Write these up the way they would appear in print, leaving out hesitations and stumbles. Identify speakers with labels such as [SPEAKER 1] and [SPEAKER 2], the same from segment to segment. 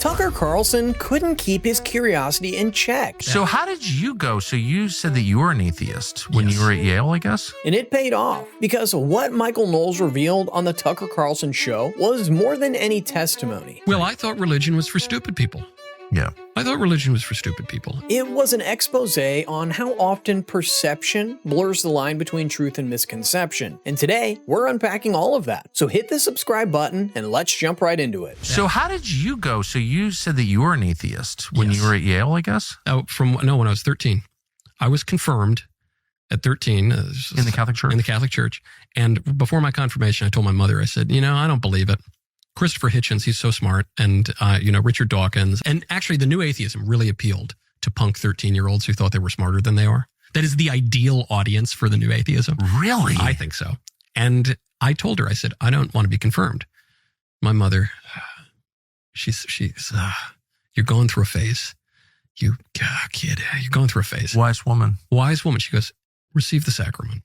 [SPEAKER 1] Tucker Carlson couldn't keep his curiosity in check.
[SPEAKER 2] So how did you go? So you said that you were an atheist when you were at Yale, I guess?
[SPEAKER 1] And it paid off, because what Michael Knowles revealed on the Tucker Carlson show was more than any testimony.
[SPEAKER 3] Well, I thought religion was for stupid people.
[SPEAKER 2] Yeah.
[SPEAKER 3] I thought religion was for stupid people.
[SPEAKER 1] It was an expose on how often perception blurs the line between truth and misconception. And today, we're unpacking all of that. So hit the subscribe button and let's jump right into it.
[SPEAKER 2] So how did you go? So you said that you were an atheist when you were at Yale, I guess?
[SPEAKER 3] When I was 13. I was confirmed at 13.
[SPEAKER 2] In the Catholic Church?
[SPEAKER 3] In the Catholic Church. And before my confirmation, I told my mother, I said, I don't believe it. Christopher Hitchens, he's so smart, and, Richard Dawkins. And actually, the new atheism really appealed to punk 13-year-olds who thought they were smarter than they are. That is the ideal audience for the new atheism.
[SPEAKER 2] Really?
[SPEAKER 3] I think so. And I told her, I said, I don't want to be confirmed. My mother, she's you're going through a phase. Kid, you're going through a phase.
[SPEAKER 2] Wise woman.
[SPEAKER 3] She goes, receive the sacrament.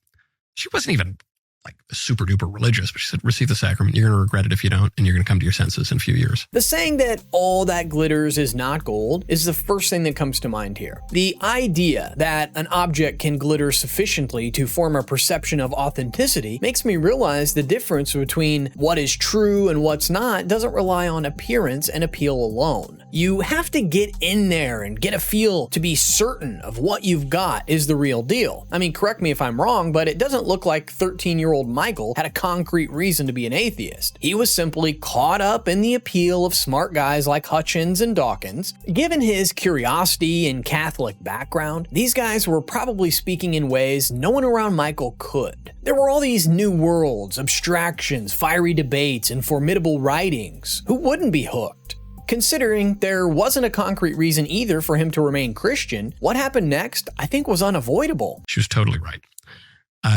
[SPEAKER 3] She wasn't even like super duper religious, but she said, receive the sacrament. You're going to regret it if you don't, and you're going to come to your senses in a few years.
[SPEAKER 1] The saying that all that glitters is not gold is the first thing that comes to mind here. The idea that an object can glitter sufficiently to form a perception of authenticity makes me realize the difference between what is true and what's not doesn't rely on appearance and appeal alone. You have to get in there and get a feel to be certain of what you've got is the real deal. I mean, correct me if I'm wrong, but it doesn't look like 13-year-old Michael had a concrete reason to be an atheist. He was simply caught up in the appeal of smart guys like Hitchens and Dawkins. Given his curiosity and Catholic background, these guys were probably speaking in ways no one around Michael could. There were all these new worlds, abstractions, fiery debates, and formidable writings. Who wouldn't be hooked? Considering there wasn't a concrete reason either for him to remain Christian, what happened next, I think, was unavoidable.
[SPEAKER 3] She was totally right.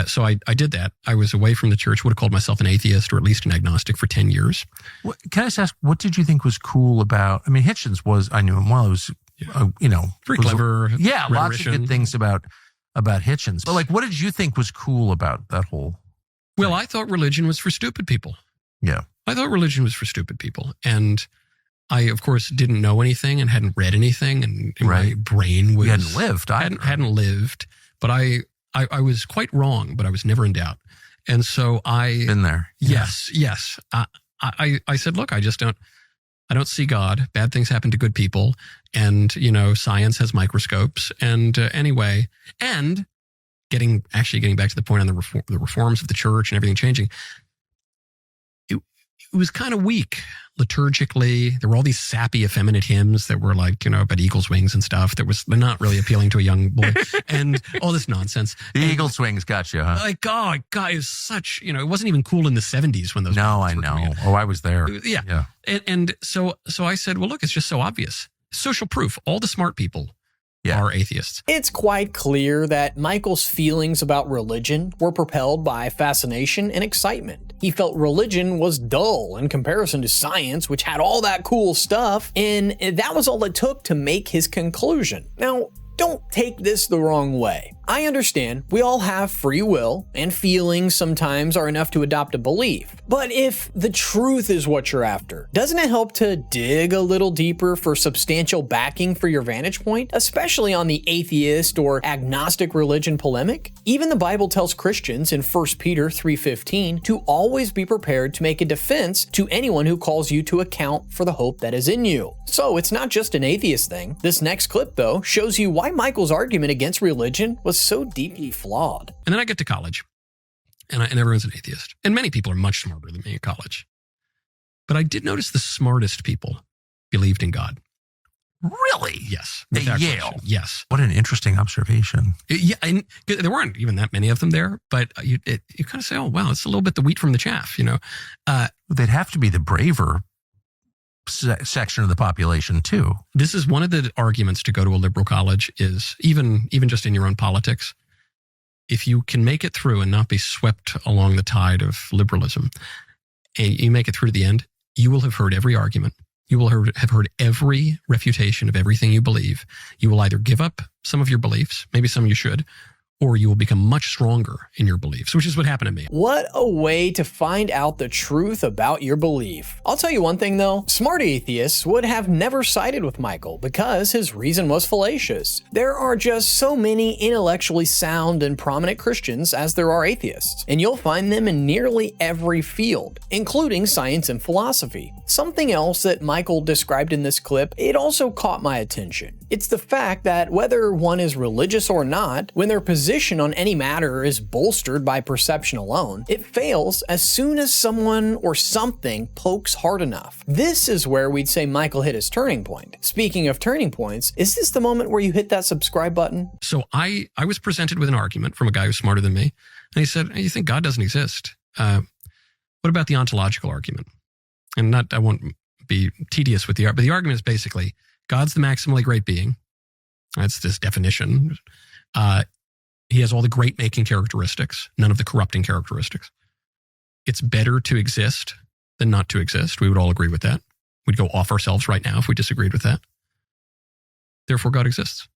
[SPEAKER 3] So I did that. I was away from the church, would have called myself an atheist or at least an agnostic for 10 years.
[SPEAKER 2] Can I just ask, what did you think was cool about, I mean, Hitchens was, I knew him well, it was,
[SPEAKER 3] very clever.
[SPEAKER 2] Yeah, lots of good things about Hitchens. But what did you think was cool about that whole
[SPEAKER 3] Well, I thought religion was for stupid people.
[SPEAKER 2] Yeah.
[SPEAKER 3] I thought religion was for stupid people. And I, of course, didn't know anything and hadn't read anything. And my brain was...
[SPEAKER 2] You hadn't lived either.
[SPEAKER 3] Hadn't lived. But I was quite wrong, but I was never in doubt. And so I...
[SPEAKER 2] Been there.
[SPEAKER 3] Yes. I said, look, I don't see God. Bad things happen to good people. And, science has microscopes. And anyway, and getting back to the point on the reforms of the church and everything changing, it was kind of weak liturgically. There were all these sappy, effeminate hymns that were about eagle's wings and stuff. They're not really appealing to a young boy, and all this nonsense.
[SPEAKER 2] Eagle's wings got you, huh?
[SPEAKER 3] God, it was such, it wasn't even cool in the 70s when those.
[SPEAKER 2] No, I know. Oh, I was there.
[SPEAKER 3] Yeah. And so I said, well, look, it's just so obvious. Social proof. All the smart people are atheists.
[SPEAKER 1] It's quite clear that Michael's feelings about religion were propelled by fascination and excitement. He felt religion was dull in comparison to science, which had all that cool stuff, and that was all it took to make his conclusion. Now, don't take this the wrong way. I understand we all have free will, and feelings sometimes are enough to adopt a belief. But if the truth is what you're after, doesn't it help to dig a little deeper for substantial backing for your vantage point, especially on the atheist or agnostic religion polemic? Even the Bible tells Christians in 1 Peter 3:15 to always be prepared to make a defense to anyone who calls you to account for the hope that is in you. So it's not just an atheist thing. This next clip, though, shows you why Michael's argument against religion was so deeply flawed.
[SPEAKER 3] And then I get to college, and everyone's an atheist. And many people are much smarter than me at college. But I did notice the smartest people believed in God.
[SPEAKER 2] Really?
[SPEAKER 3] Yes.
[SPEAKER 2] At Yale?
[SPEAKER 3] Yes.
[SPEAKER 2] What an interesting observation.
[SPEAKER 3] Yeah, and there weren't even that many of them there, but you kind of say, oh, wow, it's a little bit the wheat from the chaff,
[SPEAKER 2] They'd have to be the braver section of the population too.
[SPEAKER 3] This is one of the arguments to go to a liberal college is even just in your own politics. If you can make it through and not be swept along the tide of liberalism, and you make it through to the end, you will have heard every argument. You will have heard every refutation of everything you believe. You will either give up some of your beliefs, maybe some you should, or you will become much stronger in your beliefs, which is what happened to me.
[SPEAKER 1] What a way to find out the truth about your belief. I'll tell you one thing though, smart atheists would have never sided with Michael because his reason was fallacious. There are just so many intellectually sound and prominent Christians as there are atheists, and you'll find them in nearly every field, including science and philosophy. Something else that Michael described in this clip, it also caught my attention. It's the fact that whether one is religious or not, when their position on any matter is bolstered by perception alone, it fails as soon as someone or something pokes hard enough. This is where we'd say Michael hit his turning point. Speaking of turning points, is this the moment where you hit that subscribe button?
[SPEAKER 3] So I was presented with an argument from a guy who's smarter than me, and he said, "You think God doesn't exist? What about the ontological argument?" And I won't be tedious with but the argument is basically, God's the maximally great being. That's this definition. He has all the great-making characteristics, none of the corrupting characteristics. It's better to exist than not to exist. We would all agree with that. We'd go off ourselves right now if we disagreed with that. Therefore, God exists.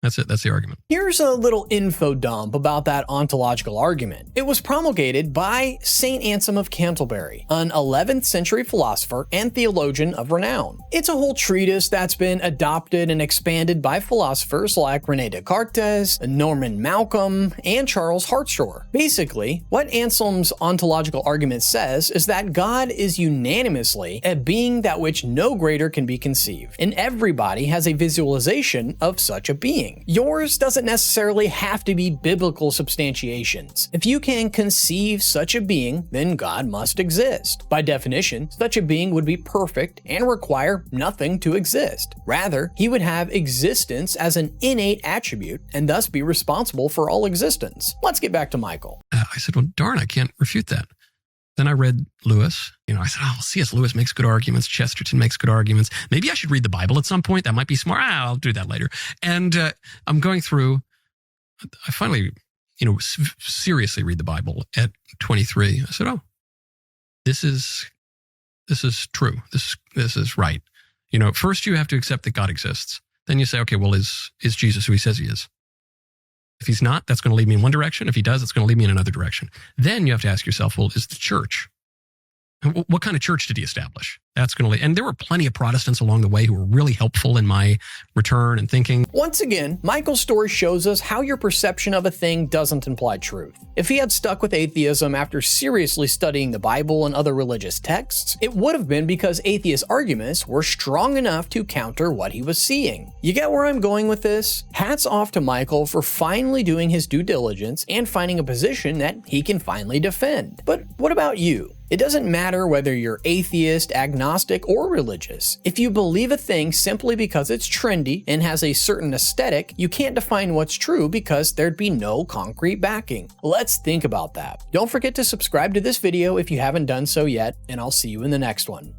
[SPEAKER 3] That's it. That's the argument.
[SPEAKER 1] Here's a little info dump about that ontological argument. It was promulgated by St. Anselm of Canterbury, an 11th century philosopher and theologian of renown. It's a whole treatise that's been adopted and expanded by philosophers like René Descartes, Norman Malcolm, and Charles Hartshorne. Basically, what Anselm's ontological argument says is that God is unanimously a being that which no greater can be conceived, and everybody has a visualization of such a being. Yours doesn't necessarily have to be biblical substantiations. If you can conceive such a being, then God must exist. By definition, such a being would be perfect and require nothing to exist. Rather, he would have existence as an innate attribute and thus be responsible for all existence. Let's get back to Michael.
[SPEAKER 3] I said, well, darn, I can't refute that. Then I read Lewis. I said, oh, C.S. Lewis makes good arguments. Chesterton makes good arguments. Maybe I should read the Bible at some point. That might be smart. I'll do that later. And I'm going through, I finally, seriously read the Bible at 23. I said, oh, this is true. This is right. First you have to accept that God exists. Then you say, okay, well, is Jesus who he says he is? If he's not, that's going to lead me in one direction. If he does, it's going to lead me in another direction. Then you have to ask yourself, well, is the church? What kind of church did he establish? That's going to lead. And there were plenty of Protestants along the way who were really helpful in my return and thinking.
[SPEAKER 1] Once again, Michael's story shows us how your perception of a thing doesn't imply truth. If he had stuck with atheism after seriously studying the Bible and other religious texts, it would have been because atheist arguments were strong enough to counter what he was seeing. You get where I'm going with this? Hats off to Michael for finally doing his due diligence and finding a position that he can finally defend. But what about you? It doesn't matter whether you're atheist, agnostic, or religious. If you believe a thing simply because it's trendy and has a certain aesthetic, you can't define what's true because there'd be no concrete backing. Let's think about that. Don't forget to subscribe to this video if you haven't done so yet, and I'll see you in the next one.